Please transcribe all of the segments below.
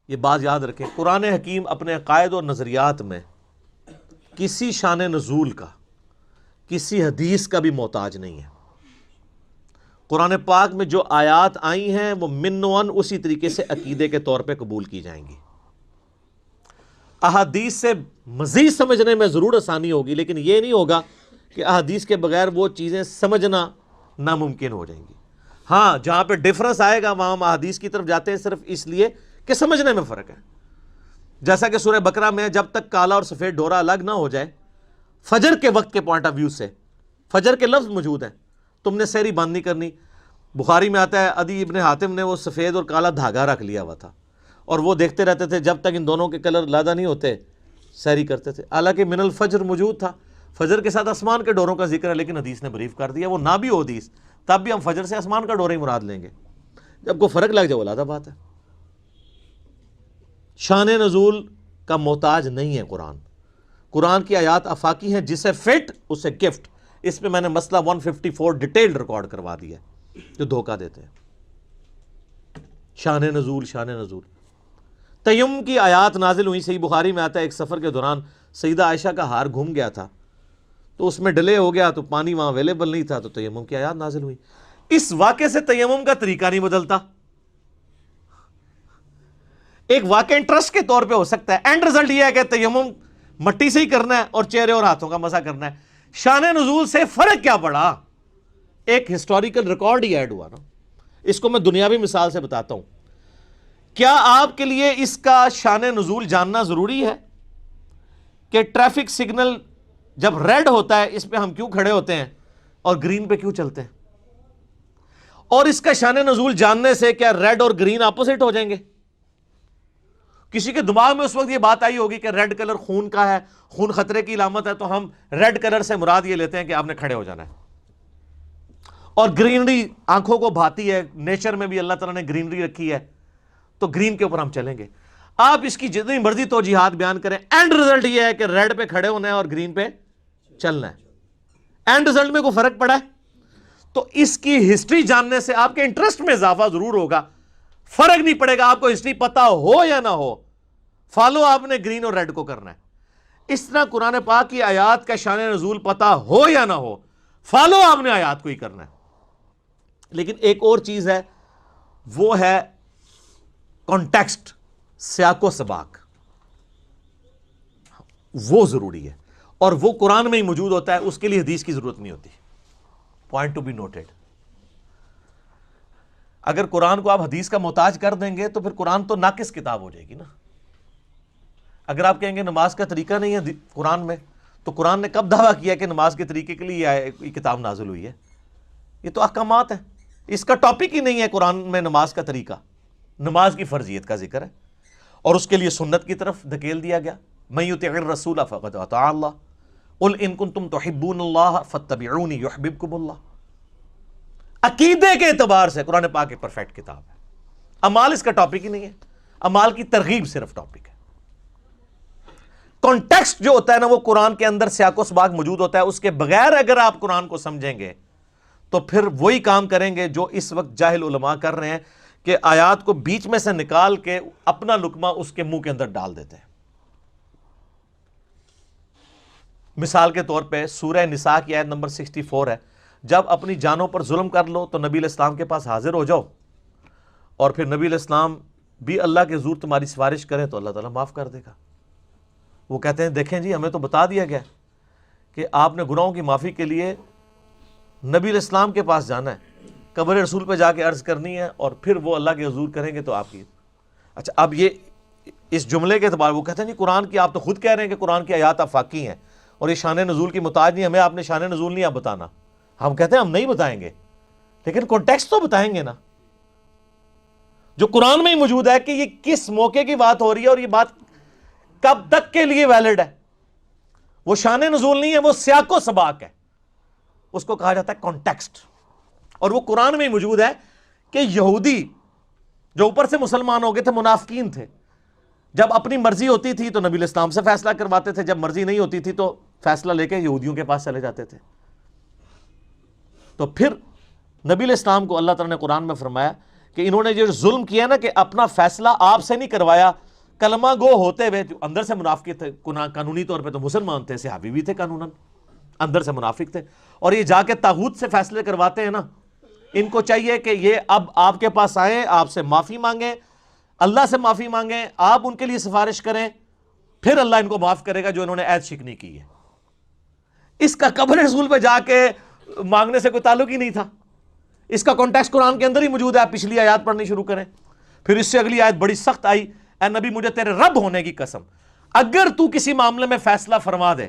یہ بات یاد رکھیں، قرآن حکیم اپنے عقائد اور نظریات میں کسی شان نزول کا، کسی حدیث کا بھی محتاج نہیں ہے۔ قرآن پاک میں جو آیات آئی ہیں وہ منوان اسی طریقے سے عقیدے کے طور پہ قبول کی جائیں گی۔ احادیث سے مزید سمجھنے میں ضرور آسانی ہوگی، لیکن یہ نہیں ہوگا کہ احادیث کے بغیر وہ چیزیں سمجھنا ناممکن ہو جائیں گی۔ ہاں، جہاں پہ ڈفرنس آئے گا وہاں ہم احادیث کی طرف جاتے ہیں صرف اس لیے کہ سمجھنے میں فرق ہے۔ جیسا کہ سورہ بقرہ میں جب تک کالا اور سفید ڈورا الگ نہ ہو جائے، فجر کے وقت کے پوائنٹ آف ویو سے فجر کے لفظ موجود ہیں، تم نے سحری بند نہیں کرنی۔ بخاری میں آتا ہے عدی ابن حاتم نے وہ سفید اور کالا دھاگا رکھ لیا ہوا تھا اور وہ دیکھتے رہتے تھے جب تک ان دونوں کے کلر لادا نہیں ہوتے سحری کرتے تھے۔ حالانکہ من الفجر موجود تھا، فجر کے ساتھ آسمان کے ڈوروں کا ذکر ہے، لیکن حدیث نے بریف کر دیا وہ نہ بھی ہو حدیث تب بھی ہم فجر سے آسمان کا ڈورا ہی مراد لیں گے۔ جب کوئی فرق لگ جائے وہ علیحدہ بات ہے۔ شان نزول کا محتاج نہیں ہے قرآن۔ قرآن کی آیات آفاقی ہیں، جسے فٹ اسے گفٹ۔ اس پہ میں نے مسئلہ 154 ڈیٹیلڈ ریکارڈ کروا دیا ہے جو دھوکہ دیتے ہیں۔ شان نزول، شان نزول۔ تیمم کی آیات نازل ہوئی، صحیح بخاری میں آتا ہے ایک سفر کے دوران سیدہ عائشہ کا ہار گھوم گیا تھا تو اس میں ڈیلے ہو گیا تو پانی وہاں اویلیبل نہیں تھا تو تیمم کی آیات نازل ہوئی۔ اس واقعے سے تیمم کا طریقہ نہیں بدلتا۔ ایک واقعہ انٹرسٹ کے طور پہ ہو سکتا ہے، اینڈ رزلٹ یہ ہے کہ تیمم مٹی سے ہی کرنا ہے اور چہرے اور ہاتھوں کا مسح کرنا ہے۔ شان نزول سے فرق کیا پڑا؟ ایک ہسٹوریکل ریکارڈ ہی ایڈ ہوا نا۔ اس کو میں دنیاوی مثال سے بتاتا ہوں۔ کیا آپ کے لیے اس کا شان نزول جاننا ضروری ہے کہ ٹریفک سگنل جب ریڈ ہوتا ہے اس پہ ہم کیوں کھڑے ہوتے ہیں اور گرین پہ کیوں چلتے ہیں؟ اور اس کا شان نزول جاننے سے کیا ریڈ اور گرین اپوزٹ ہو جائیں گے؟ کسی کے دماغ میں اس وقت یہ بات آئی ہوگی کہ ریڈ کلر خون کا ہے، خون خطرے کی علامت ہے، تو ہم ریڈ کلر سے مراد یہ لیتے ہیں کہ آپ نے کھڑے ہو جانا ہے۔ اور گرینری آنکھوں کو بھاتی ہے، نیچر میں بھی اللہ تعالیٰ نے گرینری رکھی ہے، تو گرین کے اوپر ہم چلیں گے۔ آپ اس کی جتنی مرضی توجیحات بیان کریں، اینڈ رزلٹ یہ ہے کہ ریڈ پہ کھڑے ہونا ہے اور گرین پہ چلنا ہے۔ اینڈ رزلٹ میں کوئی فرق پڑا ہے؟ تو اس کی ہسٹری جاننے سے آپ کے انٹرسٹ میں اضافہ ضرور ہوگا، فرق نہیں پڑے گا آپ کو ہسٹری پتا ہو یا نہ ہو، فالو آپ نے گرین اور ریڈ کو کرنا ہے۔ اس طرح قرآن پاک کی آیات کا شان نزول پتا ہو یا نہ ہو، فالو آپ نے آیات کو ہی کرنا ہے۔ لیکن ایک اور چیز ہے، وہ ہے کانٹیکسٹ، سیاق و سباق، وہ ضروری ہے اور وہ قرآن میں ہی موجود ہوتا ہے، اس کے لیے حدیث کی ضرورت نہیں ہوتی۔ Point to be noted. اگر قرآن کو آپ حدیث کا محتاج کر دیں گے تو پھر قرآن تو ناقص کتاب ہو جائے گی نا۔ اگر آپ کہیں گے نماز کا طریقہ نہیں ہے قرآن میں، تو قرآن نے کب دعویٰ کیا کہ نماز کے طریقے کے لیے یہ کتاب نازل ہوئی ہے؟ یہ تو احکامات ہیں، اس کا ٹاپک ہی نہیں ہے قرآن میں نماز کا طریقہ۔ نماز کی فرضیت کا ذکر ہے اور اس کے لیے سنت کی طرف دھکیل دیا گیا۔ من یطع الرسول فقد اطاع اللہ، قل ان کنتم تحبون اللہ فاتبعونی یحببکم اللہ۔ عقیدے کے اعتبار سے قرآن پاک ایک پرفیکٹ کتاب ہے۔ اعمال اس کا ٹاپک ہی نہیں ہے، اعمال کی ترغیب صرف ٹاپک ہے۔ کانٹیکسٹ جو ہوتا ہے نا، وہ قرآن کے اندر سیاق و سباق موجود ہوتا ہے، اس کے بغیر اگر آپ قرآن کو سمجھیں گے تو پھر وہی کام کریں گے جو اس وقت جاہل علماء کر رہے ہیں کہ آیات کو بیچ میں سے نکال کے اپنا لقمہ اس کے منہ کے اندر ڈال دیتے ہیں۔ مثال کے طور پہ سورہ نساء کی آیت نمبر 64 ہے، جب اپنی جانوں پر ظلم کر لو تو نبی علیہ السلام کے پاس حاضر ہو جاؤ اور پھر نبی علیہ السلام بھی اللہ کے حضور تمہاری سفارش کرے تو اللہ تعالیٰ معاف کر دے گا۔ وہ کہتے ہیں دیکھیں جی ہمیں تو بتا دیا گیا کہ آپ نے گناہوں کی معافی کے لیے نبی علیہ السلام کے پاس جانا ہے، قبر رسول پہ جا کے عرض کرنی ہے اور پھر وہ اللہ کے حضور کریں گے تو آپ کی۔ اچھا، اب یہ اس جملے کے اعتبار وہ کہتے ہیں جی قرآن کی، آپ تو خود کہہ رہے ہیں کہ قرآن کی آیات آفاقی ہیں اور یہ شان نزول کی محتاج نہیں، ہمیں آپ نے شان نزول نہیں آپ بتانا۔ ہم کہتے ہیں ہم نہیں بتائیں گے، لیکن کانٹیکسٹ تو بتائیں گے نا، جو قرآن میں ہی موجود ہے کہ یہ کس موقع کی بات ہو رہی ہے اور یہ بات کب تک کے لیے ویلڈ ہے۔ وہ شان نزول نہیں ہے، وہ سیاق و سباق ہے، اس کو کہا جاتا ہے کانٹیکسٹ۔ اور وہ قرآن میں ہی موجود ہے کہ یہودی جو اوپر سے مسلمان ہو گئے تھے، منافقین تھے، جب اپنی مرضی ہوتی تھی تو نبی علیہ السلام سے فیصلہ کرواتے تھے، جب مرضی نہیں ہوتی تھی تو فیصلہ لے کے یہودیوں کے پاس چلے جاتے تھے۔ تو پھر نبی علیہ السلام کو اللہ تعالیٰ نے قرآن میں فرمایا کہ کہ انہوں نے جو ظلم کیا نا کہ اپنا فیصلہ آپ سے نہیں کروایا، کلمہ گو ہوتے ہوئے جو اندر سے منافق تھے، قانونی طور پہ تو مسلمان تھے، صحابی بھی تھے قانوناً، اندر سے منافق تھے، اور یہ جا کے طاغوت سے فیصلے کرواتے ہیں نا، ان کو چاہیے کہ یہ اب آپ کے پاس آئیں، آپ سے معافی مانگیں، اللہ سے معافی مانگیں، آپ ان کے لیے سفارش کریں، پھر اللہ ان کو معاف کرے گا جو انہوں نے عہد شکنی کی ہے۔ اس کا قبر رسول پہ جا کے مانگنے سے کوئی تعلق ہی نہیں تھا، اس کا کانٹیکسٹ قرآن کے اندر ہی موجود ہے۔ آپ پچھلی آیات پڑھنی شروع کریں، پھر اس سے اگلی آیت بڑی سخت آئی، اے نبی مجھے تیرے رب ہونے کی قسم، اگر تو کسی معاملے میں فیصلہ فرما دے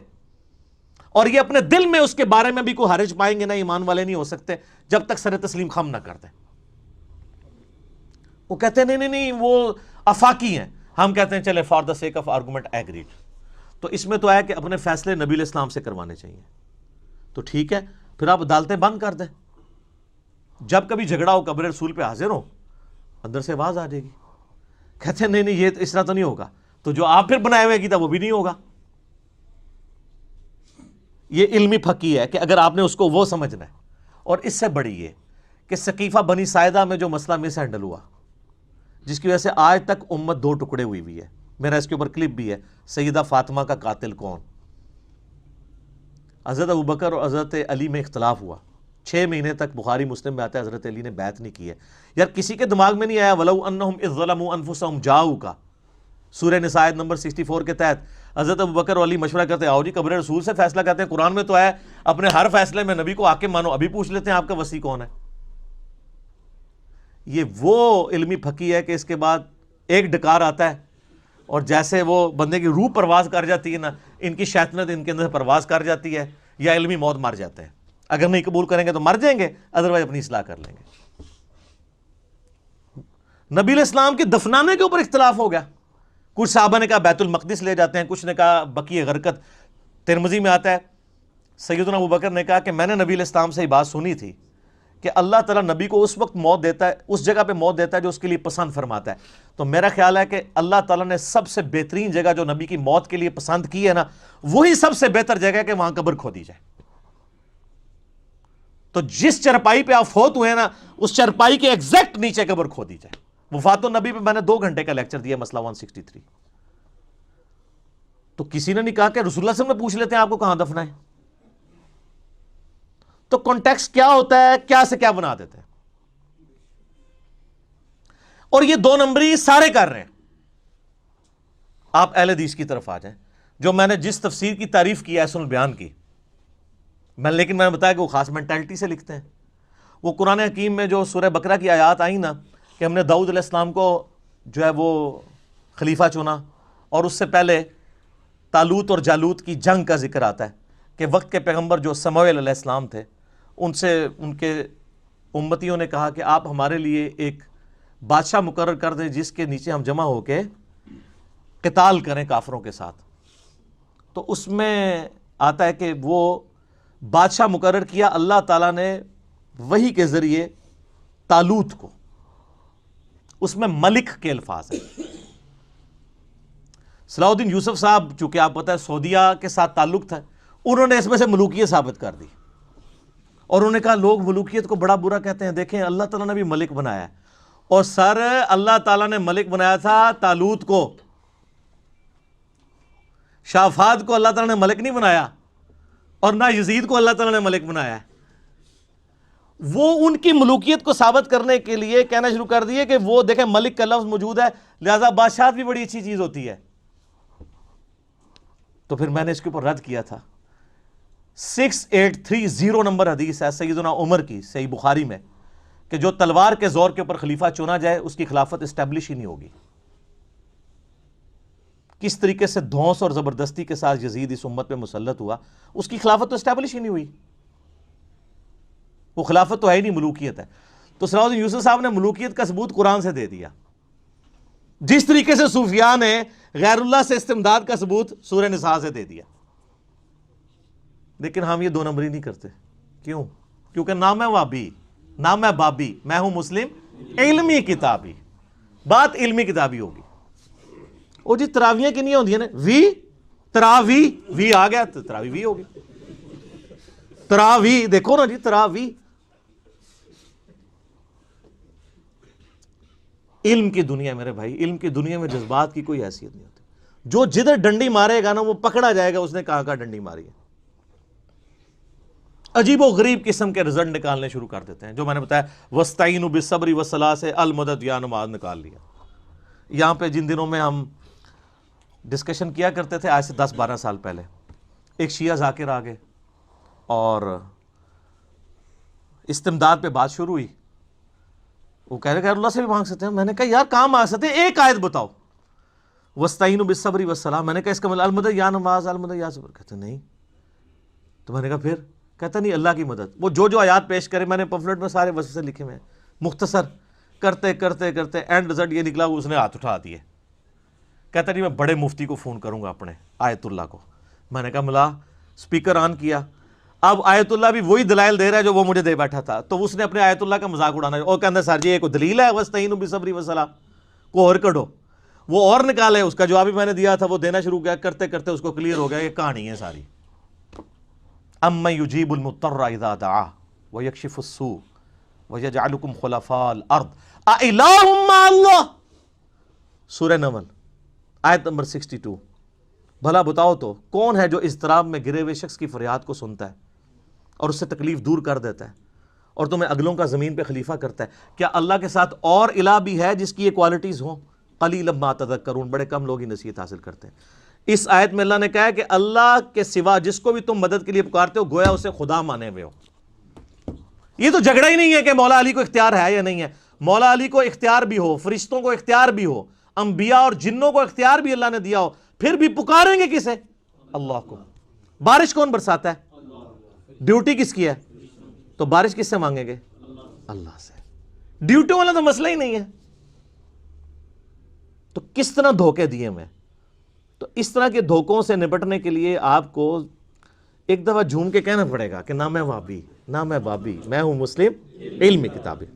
اور یہ اپنے دل میں اس کے بارے میں بھی کوئی حرج پائیں گے نا، ایمان والے نہیں ہو سکتے جب تک سر تسلیم خم نہ کر دیں۔ وہ کہتے ہیں نہیں وہ افاقی ہیں، ہم کہتے ہیں چلے for the sake of argument agreed. تو اس میں تو ہے کہ اپنے فیصلے نبی علیہ السلام سے کروانے چاہیے، تو ٹھیک ہے، پھر آپ عدالتیں بند کر دیں، جب کبھی جھگڑا ہو قبر رسول پہ حاضر ہو، اندر سے آواز آ جائے گی۔ کہتے ہیں نہیں یہ اس طرح تو نہیں ہوگا، تو جو آپ پھر بنائے ہوئے کی تھا وہ بھی نہیں ہوگا۔ یہ علمی پھکی ہے کہ اگر آپ نے اس کو وہ سمجھنا ہے، اور اس سے بڑی یہ کہ ثقیفہ بنی ساعدہ میں جو مسئلہ مس ہینڈل ہوا، جس کی وجہ سے آج تک امت دو ٹکڑے ہوئی ہوئی ہے، میرا اس کے اوپر کلپ بھی ہے، سیدہ فاطمہ کا قاتل کون؟ حضرت ابوبکر اور حضرت علی میں اختلاف ہوا، 6 مہینے تک بخاری مسلم میں آتا ہے حضرت علی نے بیعت نہیں کی ہے۔ یار کسی کے دماغ میں نہیں آیا وَلَوْ أَنَّهُمْ إِذْ ظَلَمُوا أَنفُسَهُمْ جَاءُوكَ، سورہ نساء نمبر 64 کے تحت حضرت ابوبکر اور علی مشورہ کرتے ہیں، آؤ جی قبر رسول سے فیصلہ کرتے ہیں، قرآن میں تو ہے اپنے ہر فیصلے میں نبی کو حاکم مانو، ابھی پوچھ لیتے ہیں آپ کا وصی کون ہے۔ یہ وہ علمی پھکی ہے کہ اس کے بعد ایک ڈکار آتا ہے اور جیسے وہ بندے کی روح پرواز کر جاتی ہے نا، ان کی شیطنت ان کے اندر پرواز کر جاتی ہے، یا علمی موت مر جاتے ہیں۔ اگر نہیں قبول کریں گے تو مر جائیں گے، ادروائز اپنی اصلاح کر لیں گے۔ نبی علیہ السلام کے دفنانے کے اوپر اختلاف ہو گیا، کچھ صحابہ نے کہا بیت المقدس لے جاتے ہیں، کچھ نے کہا بقیع غرقد، ترمذی میں آتا ہے سیدنا ابوبکر نے کہا کہ میں نے نبی علیہ السلام سے یہ بات سنی تھی کہ اللہ تعالیٰ نبی کو اس وقت موت دیتا ہے، اس جگہ پہ موت دیتا ہے جو اس کے لیے پسند فرماتا ہے، تو میرا خیال ہے کہ اللہ تعالیٰ نے سب سے بہترین جگہ جو نبی کی موت کے لیے پسند کی ہے نا، وہی سب سے بہتر جگہ ہے کہ وہاں قبر کھودی جائے۔ تو جس چرپائی پہ آپ فوت ہوئے نا، اس چرپائی کے ایگزیکٹ نیچے قبر کھودی جائے۔ وفات النبی پہ میں نے 2 گھنٹے کا لیکچر دیا، مسئلہ 163۔ تو کسی نے نہیں کہا کہ رسول اللہ صلی اللہ علیہ وسلم نے پوچھ لیتے ہیں آپ کو کہاں دفنا ہے۔ تو کانٹیکسٹ کیا ہوتا ہے، کیا سے کیا بنا دیتے ہیں، اور یہ 2 نمبری سارے کر رہے ہیں۔ آپ اہل حدیث کی طرف آ جائیں، جو میں نے جس تفسیر کی تعریف کی ہے سن بیان کی، لیکن میں نے بتایا کہ وہ خاص مینٹلٹی سے لکھتے ہیں۔ وہ قرآن حکیم میں جو سورہ بقرہ کی آیات آئیں نا کہ ہم نے داؤد علیہ السلام کو جو ہے وہ خلیفہ چنا، اور اس سے پہلے طالوت اور جالوت کی جنگ کا ذکر آتا ہے کہ وقت کے پیغمبر جو سموئیل علیہ السلام تھے، ان سے ان کے امتیوں نے کہا کہ آپ ہمارے لیے ایک بادشاہ مقرر کر دیں جس کے نیچے ہم جمع ہو کے قتال کریں کافروں کے ساتھ۔ تو اس میں آتا ہے کہ وہ بادشاہ مقرر کیا اللہ تعالیٰ نے وحی کے ذریعے طالوت کو، اس میں ملک کے الفاظ ہیں۔ صلاح الدین یوسف صاحب چونکہ آپ پتہ ہے سعودیہ کے ساتھ تعلق تھا، انہوں نے اس میں سے ملوکیت ثابت کر دی، اور انہوں نے کہا لوگ ملوکیت کو بڑا برا کہتے ہیں، دیکھیں اللہ تعالیٰ نے بھی ملک بنایا ہے، اور سر اللہ تعالیٰ نے ملک بنایا تھا طالوت کو، شاہ فہد کو اللہ تعالیٰ نے ملک نہیں بنایا، اور نہ یزید کو اللہ تعالیٰ نے ملک بنایا ہے۔ وہ ان کی ملوکیت کو ثابت کرنے کے لیے کہنا شروع کر دیے کہ وہ دیکھیں ملک کا لفظ موجود ہے، لہذا بادشاہت بھی بڑی اچھی چیز ہوتی ہے۔ تو پھر میں نے اس کے اوپر رد کیا تھا۔ 6830 نمبر حدیث ہے سیدنا عمر کی صحیح بخاری میں کہ جو تلوار کے زور کے اوپر خلیفہ چنا جائے اس کی خلافت اسٹیبلش ہی نہیں ہوگی۔ کس طریقے سے دھونس اور زبردستی کے ساتھ یزید اس امت پہ مسلط ہوا، اس کی خلافت تو اسٹیبلش ہی نہیں ہوئی، وہ خلافت تو ہے ہی نہیں، ملوکیت ہے۔ تو صلاح الدین یوسف صاحب نے ملوکیت کا ثبوت قرآن سے دے دیا، جس طریقے سے صوفیاء نے غیر اللہ سے استمداد کا ثبوت سورہ نساء سے دے دیا۔ لیکن ہم یہ 2 نمبری نہیں کرتے، کیوں؟ کیونکہ نہ میں وابی نہ میں بابی، میں ہوں مسلم علمی کتابی، بات علمی کتابی ہوگی۔ او جی تراویاں کنیاں ہوندیاں نے، وی تراوی، وی آ گیا تو تراوی وی ہوگی، تراوی دیکھو نا جی، تراوی علم کی دنیا میرے بھائی، علم کی دنیا میں جذبات کی کوئی حیثیت نہیں ہوتی. جو جدھر ڈنڈی مارے گا نا وہ پکڑا جائے گا اس نے کہاں ڈنڈی ماری ہے. عجیب و غریب قسم کے رزلٹ نکالنے شروع کر دیتے ہیں. جو میں نے بتایا وَاسْتَعِينُوا بِالصَّبْرِ وَالصَّلَاةِ سے المدد یا نماز نکال لیا. یہاں پہ جن دنوں میں ہم ڈسکشن کیا کرتے تھے آج سے 10-12 سال پہلے، ایک شیعہ ذاکر آ گئے اور استمداد پہ بات شروع ہوئی. وہ کہہ رہے کہ اللہ سے بھی مانگ سکتے ہیں. میں نے کہا یار کہاں مانگ سکتے ہیں، ایک آیت بتاؤ وَاسْتَعِينُوا بِالصَّبْرِ وَالصَّلَاةِ. میں نے کہا اس کا مطلب المدد یا نماز، المدد یا صبر. کہتے نہیں. تو میں نے کہا پھر؟ کہتا نہیں اللہ کی مدد. وہ جو آیات پیش کرے میں نے پمفلٹ میں سارے وصفے لکھے ہوئے ہیں، مختصر کرتے کرتے کرتے اینڈ رزلٹ یہ نکلا اس نے ہاتھ اٹھا دیے. کہتا نہیں میں بڑے مفتی کو فون کروں گا اپنے آیت اللہ کو. میں نے کہا ملا اسپیکر آن کیا. اب آیت اللہ بھی وہی دلائل دے رہا ہے جو وہ مجھے دے بیٹھا تھا. تو اس نے اپنے آیت اللہ کا مذاق اڑانا اور کہتا سر جی یہ کوئی دلیل ہے وَاسْتَعِينُوا بِالصَّبْرِ وَالصَّلَاةِ کو اور کڈو. وہ اور نکالے اس کا جواب بھی میں نے دیا تھا، وہ دینا شروع کیا. کرتے کرتے اس کو کلیئر ہو گیا یہ کہانی ہے ساری. اَمَّن يُجِيبُ الْمُضْطَرَّ إِذَا دَعَاهُ وَيَكْشِفُ السُّوءَ وَيَجْعَلُكُمْ خُلَفَاءَ الْأَرْضِ أَإِلَٰهٌ مَّعَ اللَّهِ. سورہ نمل آیت نمبر 62. بھلا بتاؤ تو کون ہے جو اضطراب میں گرے ہوئے شخص کی فریاد کو سنتا ہے اور اس سے تکلیف دور کر دیتا ہے اور تمہیں اگلوں کا زمین پہ خلیفہ کرتا ہے؟ کیا اللہ کے ساتھ اور الہ بھی ہے جس کی یہ کوالٹیز ہوں؟ قلیلا ما تذکرون. بڑے کم لوگ ہی نصیحت حاصل کرتے ہیں. اس آیت میں اللہ نے کہا ہے کہ اللہ کے سوا جس کو بھی تم مدد کے لیے پکارتے ہو گویا اسے خدا مانے ہوئے ہو. یہ تو جھگڑا ہی نہیں ہے کہ مولا علی کو اختیار ہے یا نہیں ہے. مولا علی کو اختیار بھی ہو، فرشتوں کو اختیار بھی ہو، انبیاء اور جنوں کو اختیار بھی اللہ نے دیا ہو، پھر بھی پکاریں گے کسے؟ اللہ کو. بارش کون برساتا ہے؟ ڈیوٹی کس کی ہے؟ تو بارش کس سے مانگیں گے؟ اللہ سے. ڈیوٹی والا تو مسئلہ ہی نہیں ہے. تو کس طرح دھوکے دیے ہوئے. تو اس طرح کے دھوکوں سے نپٹنے کے لیے آپ کو ایک دفعہ جھوم کے کہنا پڑے گا کہ نہ میں وہابی، نہ میں بابی، میں ہوں مسلم علمی کتابی.